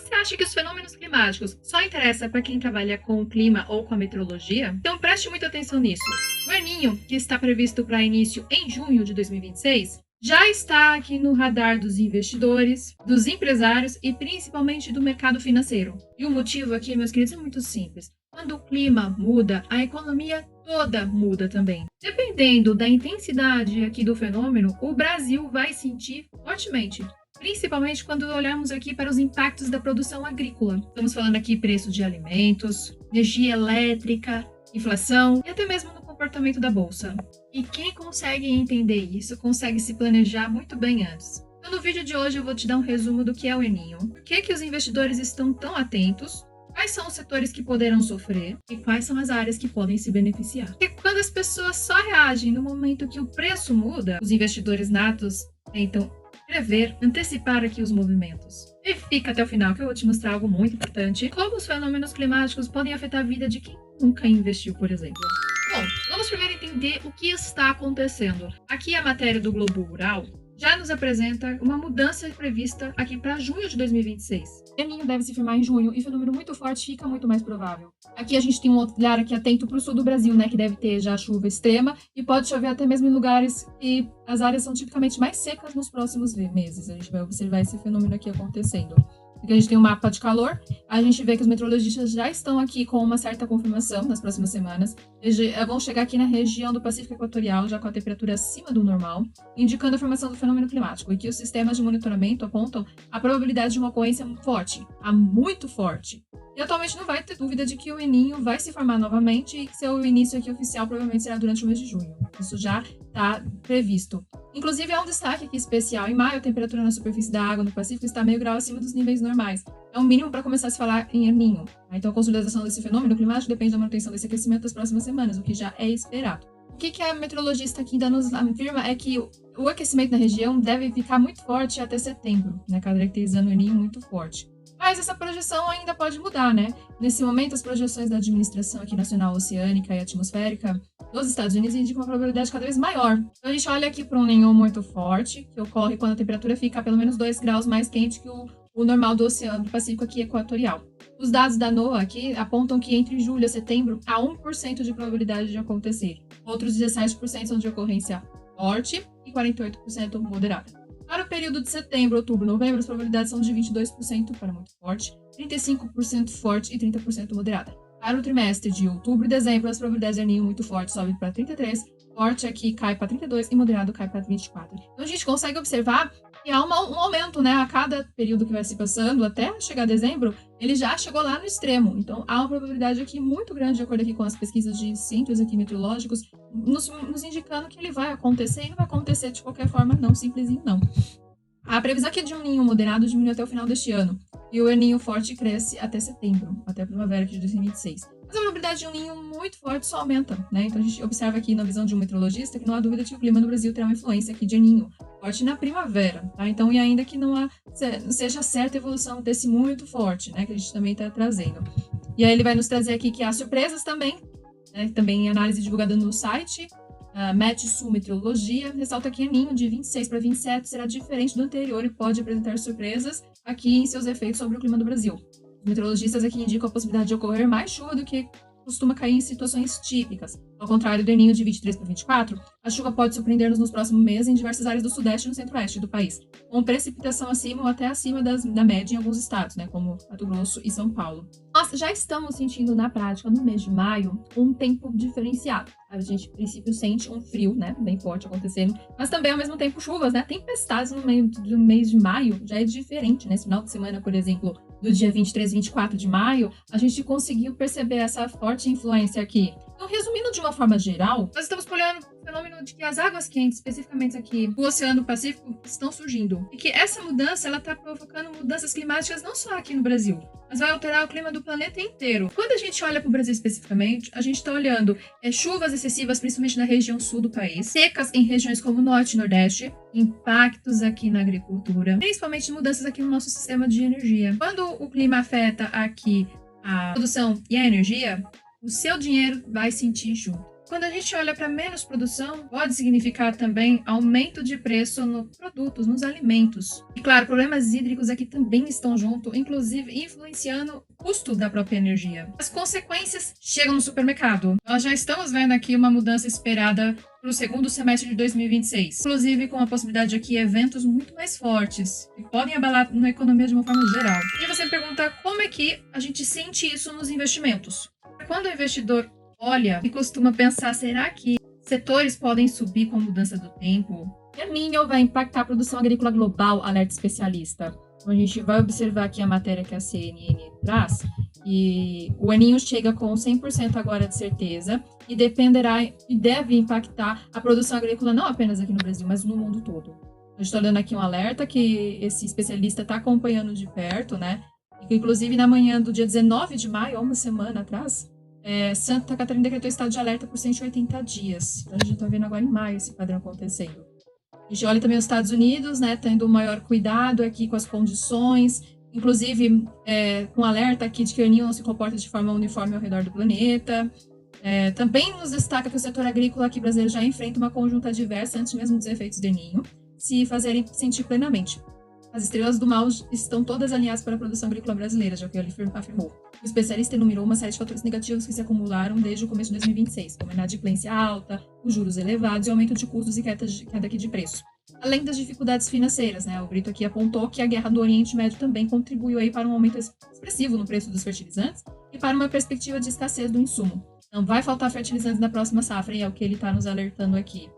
Você acha que os fenômenos climáticos só interessam para quem trabalha com o clima ou com a meteorologia? Então preste muita atenção nisso. O El Niño, que está previsto para início em junho de 2026, já está aqui no radar dos investidores, dos empresários e principalmente do mercado financeiro. E o motivo aqui, meus queridos, é muito simples. Quando o clima muda, a economia toda muda também. Dependendo da intensidade aqui do fenômeno, o Brasil vai sentir fortemente. Principalmente quando olhamos aqui para os impactos da produção agrícola. Estamos falando aqui preço de alimentos, energia elétrica, inflação e até mesmo no comportamento da bolsa. E quem consegue entender isso, consegue se planejar muito bem antes. Então, no vídeo de hoje eu vou te dar um resumo do que é o El Niño, por que os investidores estão tão atentos, quais são os setores que poderão sofrer e quais são as áreas que podem se beneficiar. Porque quando as pessoas só reagem no momento que o preço muda, os investidores natos tentam prever, antecipar aqui os movimentos. E fica até o final que eu vou te mostrar algo muito importante, como os fenômenos climáticos podem afetar a vida de quem nunca investiu, por exemplo. Bom, vamos primeiro entender o que está acontecendo. Aqui a matéria do Globo Rural já nos apresenta uma mudança prevista aqui para junho de 2026. O El Niño deve se firmar em junho e fenômeno muito forte fica muito mais provável. Aqui a gente tem um olhar aqui atento para o sul do Brasil, né, que deve ter já chuva extrema e pode chover até mesmo em lugares que as áreas são tipicamente mais secas nos próximos meses. A gente vai observar esse fenômeno aqui acontecendo. Aqui a gente tem um mapa de calor, a gente vê que os meteorologistas já estão aqui com uma certa confirmação nas próximas semanas. Eles vão chegar aqui na região do Pacífico Equatorial, já com a temperatura acima do normal, indicando a formação do fenômeno climático, e que os sistemas de monitoramento apontam a probabilidade de uma ocorrência forte, muito forte. E atualmente não vai ter dúvida de que o El Niño vai se formar novamente e que seu início aqui oficial provavelmente será durante o mês de junho. Isso já está previsto. Inclusive, há um destaque aqui especial. Em maio, a temperatura na superfície da água no Pacífico está meio grau acima dos níveis normais. É o mínimo para começar a se falar em El Niño. Então, a consolidação desse fenômeno climático depende da manutenção desse aquecimento das próximas semanas, o que já é esperado. O que a meteorologista aqui ainda nos afirma é que o aquecimento na região deve ficar muito forte até setembro, né, caracterizando o El Niño muito forte. Mas essa projeção ainda pode mudar, né? Nesse momento, as projeções da Administração aqui Nacional Oceânica e Atmosférica dos Estados Unidos indicam uma probabilidade cada vez maior. Então, a gente olha aqui para um El Niño muito forte, que ocorre quando a temperatura fica pelo menos 2 graus mais quente que o normal do Oceano do Pacífico aqui equatorial. Os dados da NOAA aqui apontam que entre julho e setembro há 1% de probabilidade de acontecer. Outros 17% são de ocorrência forte e 48% moderada. Para o período de setembro, outubro e novembro, as probabilidades são de 22% para muito forte, 35% forte e 30% moderada. Para o trimestre de outubro e dezembro, as probabilidades de El Niño muito forte sobem para 33%, forte aqui cai para 32% e moderado cai para 24%. Então a gente consegue observar que há um aumento, né? A cada período que vai se passando, até chegar a dezembro, ele já chegou lá no extremo. Então há uma probabilidade aqui muito grande, de acordo aqui com as pesquisas de centros aqui meteorológicos, nos indicando que ele vai acontecer e não vai acontecer de qualquer forma, não, simplesinho não. A previsão aqui de um ninho moderado diminui até o final deste ano, e o El Niño forte cresce até setembro, até a primavera de 2026. Mas a probabilidade de um ninho muito forte só aumenta, né? Então a gente observa aqui na visão de um meteorologista que não há dúvida de que o clima no Brasil terá uma influência aqui de El Niño forte na primavera, tá? Então, e ainda que não seja certa a evolução desse muito forte, né? Que a gente também está trazendo. E aí ele vai nos trazer aqui que há surpresas também, né? Também em análise divulgada no site, Metsul Meteorologia, ressalta que El Niño de 26 para 27 será diferente do anterior e pode apresentar surpresas aqui em seus efeitos sobre o clima do Brasil. Os meteorologistas aqui indicam a possibilidade de ocorrer mais chuva do que costuma cair em situações típicas. Ao contrário do El Niño de 23 para 24, a chuva pode surpreender-nos nos próximos meses em diversas áreas do sudeste e no centro-oeste do país, com precipitação acima ou até acima da média em alguns estados, né, como Mato Grosso e São Paulo. Nós já estamos sentindo na prática, no mês de maio, um tempo diferenciado. A gente, a princípio, sente um frio, né, bem forte acontecendo, mas também, ao mesmo tempo, chuvas, né, tempestades no meio do mês de maio já é diferente, né, esse final de semana, por exemplo, do dia 23 e 24 de maio, a gente conseguiu perceber essa forte influência aqui. Então, resumindo de uma forma geral, nós estamos olhando o fenômeno de que as águas quentes, especificamente aqui do Oceano Pacífico, estão surgindo. E que essa mudança, ela está provocando mudanças climáticas não só aqui no Brasil, mas vai alterar o clima do planeta inteiro. Quando a gente olha para o Brasil especificamente, a gente está olhando chuvas excessivas, principalmente na região sul do país, secas em regiões como Norte e Nordeste, impactos aqui na agricultura, principalmente mudanças aqui no nosso sistema de energia. Quando o clima afeta aqui a produção e a energia, o seu dinheiro vai sentir junto. Quando a gente olha para menos produção, pode significar também aumento de preço nos produtos, nos alimentos. E claro, problemas hídricos aqui também estão junto, inclusive influenciando o custo da própria energia. As consequências chegam no supermercado. Nós já estamos vendo aqui uma mudança esperada para o segundo semestre de 2026, inclusive com a possibilidade aqui de eventos muito mais fortes, que podem abalar a economia de uma forma geral. E você pergunta como é que a gente sente isso nos investimentos. Quando o investidor olha e costuma pensar, será que setores podem subir com a mudança do tempo? El Niño vai impactar a produção agrícola global, alerta especialista. Então, a gente vai observar aqui a matéria que a CNN traz, e o El Niño chega com 100% agora de certeza e dependerá e deve impactar a produção agrícola não apenas aqui no Brasil, mas no mundo todo. Eu estou dando aqui um alerta que esse especialista está acompanhando de perto, né? E que, inclusive, na manhã do dia 19 de maio, uma semana atrás, Santa Catarina decretou estado de alerta por 180 dias. Então, a gente está vendo agora em maio esse padrão acontecendo. A gente olha também os Estados Unidos, né, tendo um maior cuidado aqui com as condições, inclusive com alerta aqui de que o El Niño não se comporta de forma uniforme ao redor do planeta. Também nos destaca que o setor agrícola aqui brasileiro já enfrenta uma conjunta adversa antes mesmo dos efeitos do El Niño se fazerem sentir plenamente. As estrelas do mal estão todas alinhadas para a produção agrícola brasileira, já que ele afirmou. O especialista enumerou uma série de fatores negativos que se acumularam desde o começo de 2026, como a inadimplência alta, os juros elevados e o aumento de custos e queda aqui de preço. Além das dificuldades financeiras, né? O Brito aqui apontou que a guerra do Oriente Médio também contribuiu aí para um aumento expressivo no preço dos fertilizantes e para uma perspectiva de escassez do insumo. Não vai faltar fertilizantes na próxima safra, e é o que ele está nos alertando aqui.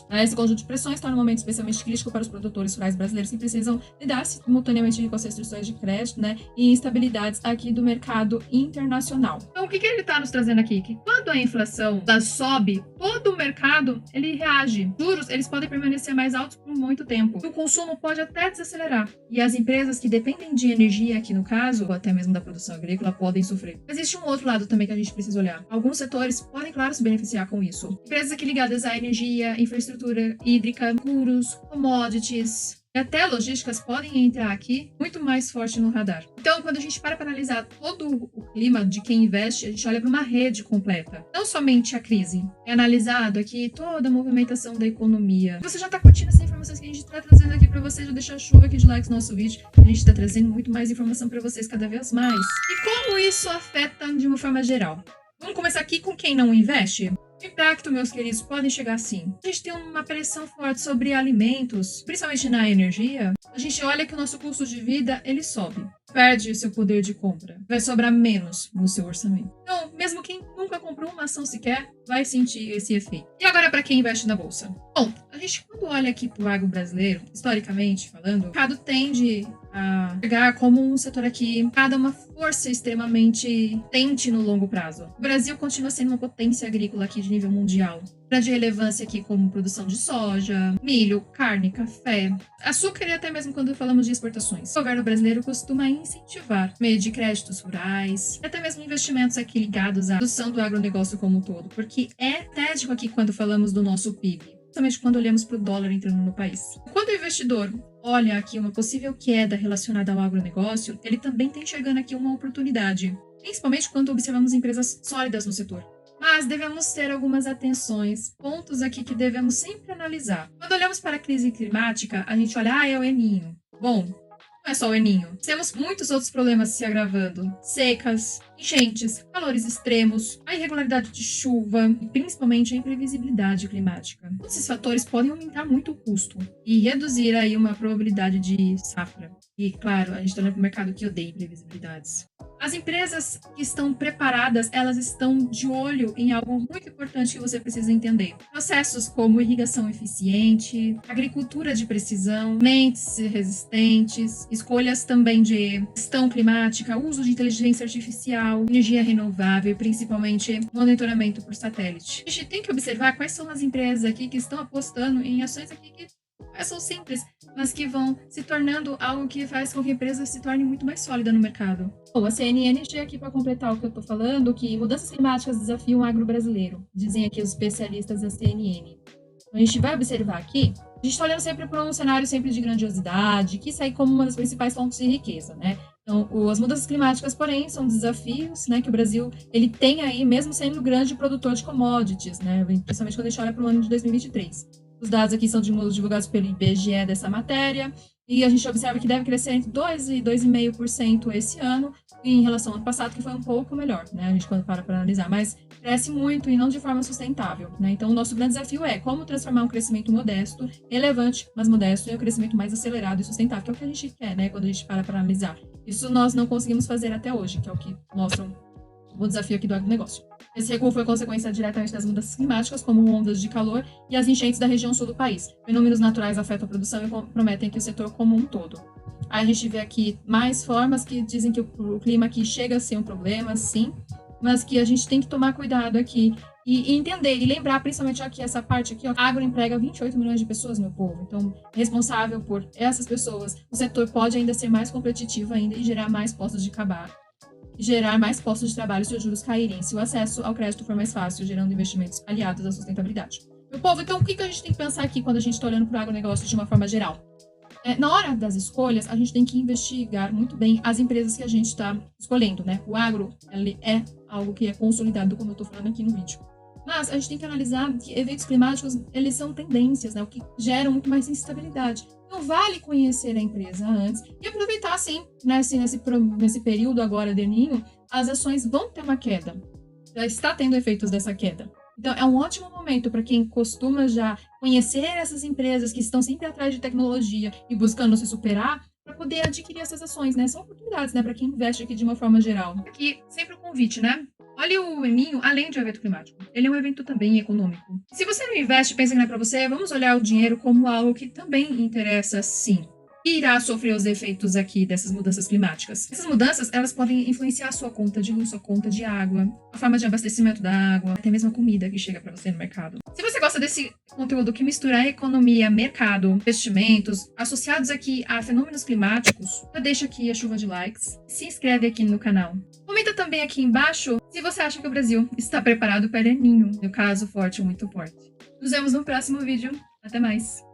Esse conjunto de pressões torna um momento especialmente crítico para os produtores rurais brasileiros que precisam lidar simultaneamente com as restrições de crédito, né, e instabilidades aqui do mercado internacional. Então, o que ele está nos trazendo aqui? Que quando a inflação sobe, todo o mercado ele reage. Juros eles podem permanecer mais altos por muito tempo. O consumo pode até desacelerar. E as empresas que dependem de energia, aqui no caso, ou até mesmo da produção agrícola, podem sofrer. Mas existe um outro lado também que a gente precisa olhar. Alguns setores podem, claro, se beneficiar com isso. Empresas aqui ligadas à energia, infraestrutura hídrica, seguros, commodities e até logísticas podem entrar aqui muito mais forte no radar. Então, quando a gente para analisar todo o clima de quem investe, a gente olha para uma rede completa. Não somente a crise. É analisado aqui toda a movimentação da economia. Você já está curtindo essas informações que a gente está trazendo aqui para vocês? Já deixa a chuva aqui de likes no nosso vídeo. A gente está trazendo muito mais informação para vocês cada vez mais. E como isso afeta de uma forma geral? Vamos começar aqui com quem não investe? O impacto, meus queridos, podem chegar assim. A gente tem uma pressão forte sobre alimentos, principalmente na energia. A gente olha que o nosso custo de vida, ele sobe. Perde seu poder de compra. Vai sobrar menos no seu orçamento. Então, mesmo quem nunca comprou uma ação sequer, vai sentir esse efeito. E agora, para quem investe na bolsa? Bom, a gente quando olha aqui para o agro brasileiro, historicamente falando, o mercado tende a pegar como um setor aqui, cada uma força extremamente potente no longo prazo. O Brasil continua sendo uma potência agrícola aqui de nível mundial. Grande relevância aqui como produção de soja, milho, carne, café, açúcar e até mesmo quando falamos de exportações. O governo brasileiro costuma incentivar meio de créditos rurais, até mesmo investimentos aqui ligados à produção do agronegócio como um todo, porque é estratégico aqui quando falamos do nosso PIB, principalmente quando olhamos para o dólar entrando no país. Quando o investidor olha aqui uma possível queda relacionada ao agronegócio, ele também está enxergando aqui uma oportunidade, principalmente quando observamos empresas sólidas no setor. Mas devemos ter algumas atenções, pontos aqui que devemos sempre analisar. Quando olhamos para a crise climática, a gente olha, é o El Niño. Bom, não é só o El Niño. Temos muitos outros problemas se agravando. Secas, enchentes, calores extremos, a irregularidade de chuva e principalmente a imprevisibilidade climática. Esses fatores podem aumentar muito o custo e reduzir aí uma probabilidade de safra. E, claro, a gente está no mercado que odeia imprevisibilidades. As empresas que estão preparadas, elas estão de olho em algo muito importante que você precisa entender. Processos como irrigação eficiente, agricultura de precisão, sementes resistentes, escolhas também de gestão climática, uso de inteligência artificial, energia renovável e principalmente monitoramento por satélite. A gente tem que observar quais são as empresas aqui que estão apostando em ações aqui que são simples, mas que vão se tornando algo que faz com que a empresa se torne muito mais sólida no mercado. Bom, a CNN chega aqui para completar o que eu estou falando, que mudanças climáticas desafiam o agro brasileiro, dizem aqui os especialistas da CNN. A gente vai observar aqui, a gente está olhando sempre para um cenário sempre de grandiosidade, que isso aí como uma das principais fontes de riqueza, né? Então, as mudanças climáticas, porém, são desafios, né, que o Brasil ele tem aí, mesmo sendo grande produtor de commodities, né, principalmente quando a gente olha para o ano de 2023. Os dados aqui são divulgados pelo IBGE dessa matéria, e a gente observa que deve crescer entre 2% e 2,5% esse ano, em relação ao ano passado, que foi um pouco melhor, né, a gente quando para analisar, mas cresce muito e não de forma sustentável, né, então o nosso grande desafio é como transformar um crescimento modesto, relevante, mas modesto, em um crescimento mais acelerado e sustentável, que é o que a gente quer, né, quando a gente para analisar. Isso nós não conseguimos fazer até hoje, que é o que mostra o desafio aqui do agronegócio. Esse recuo foi consequência diretamente das mudanças climáticas, como ondas de calor e as enchentes da região sul do país. Fenômenos naturais afetam a produção e comprometem aqui o setor como um todo. Aí a gente vê aqui mais formas que dizem que o clima aqui chega a ser um problema, sim, mas que a gente tem que tomar cuidado aqui e entender e lembrar, principalmente aqui, essa parte aqui, ó, a agro emprega 28 milhões de pessoas, meu povo. Então, responsável por essas pessoas, o setor pode ainda ser mais competitivo ainda e gerar mais postos de trabalho. Gerar mais postos de trabalho se os juros caírem, se o acesso ao crédito for mais fácil, gerando investimentos aliados à sustentabilidade. Meu povo, então o que a gente tem que pensar aqui quando a gente está olhando para o agronegócio de uma forma geral? Na hora das escolhas, a gente tem que investigar muito bem as empresas que a gente está escolhendo, né? O agro, ele é algo que é consolidado, como eu estou falando aqui no vídeo. Mas a gente tem que analisar que eventos climáticos, eles são tendências, né? O que geram muito mais instabilidade. Então, vale conhecer a empresa antes e aproveitar, assim, né? Assim, nesse período agora de El Niño, as ações vão ter uma queda. Já está tendo efeitos dessa queda. Então, é um ótimo momento para quem costuma já conhecer essas empresas que estão sempre atrás de tecnologia e buscando se superar, para poder adquirir essas ações, né? São oportunidades, né? Para quem investe aqui de uma forma geral. Aqui, sempre o convite, né? Olha o El Niño, além de um evento climático, ele é um evento também econômico. Se você não investe, pensa que não é para você, vamos olhar o dinheiro como algo que também interessa, sim. E irá sofrer os efeitos aqui dessas mudanças climáticas. Essas mudanças, elas podem influenciar a sua conta de luz, sua conta de água, a forma de abastecimento da água, até mesmo a comida que chega para você no mercado. Se você gosta desse conteúdo que mistura economia, mercado, investimentos, associados aqui a fenômenos climáticos, já deixa aqui a chuva de likes, se inscreve aqui no canal. Comenta também aqui embaixo se você acha que o Brasil está preparado para El Niño, no caso forte ou muito forte. Nos vemos no próximo vídeo. Até mais!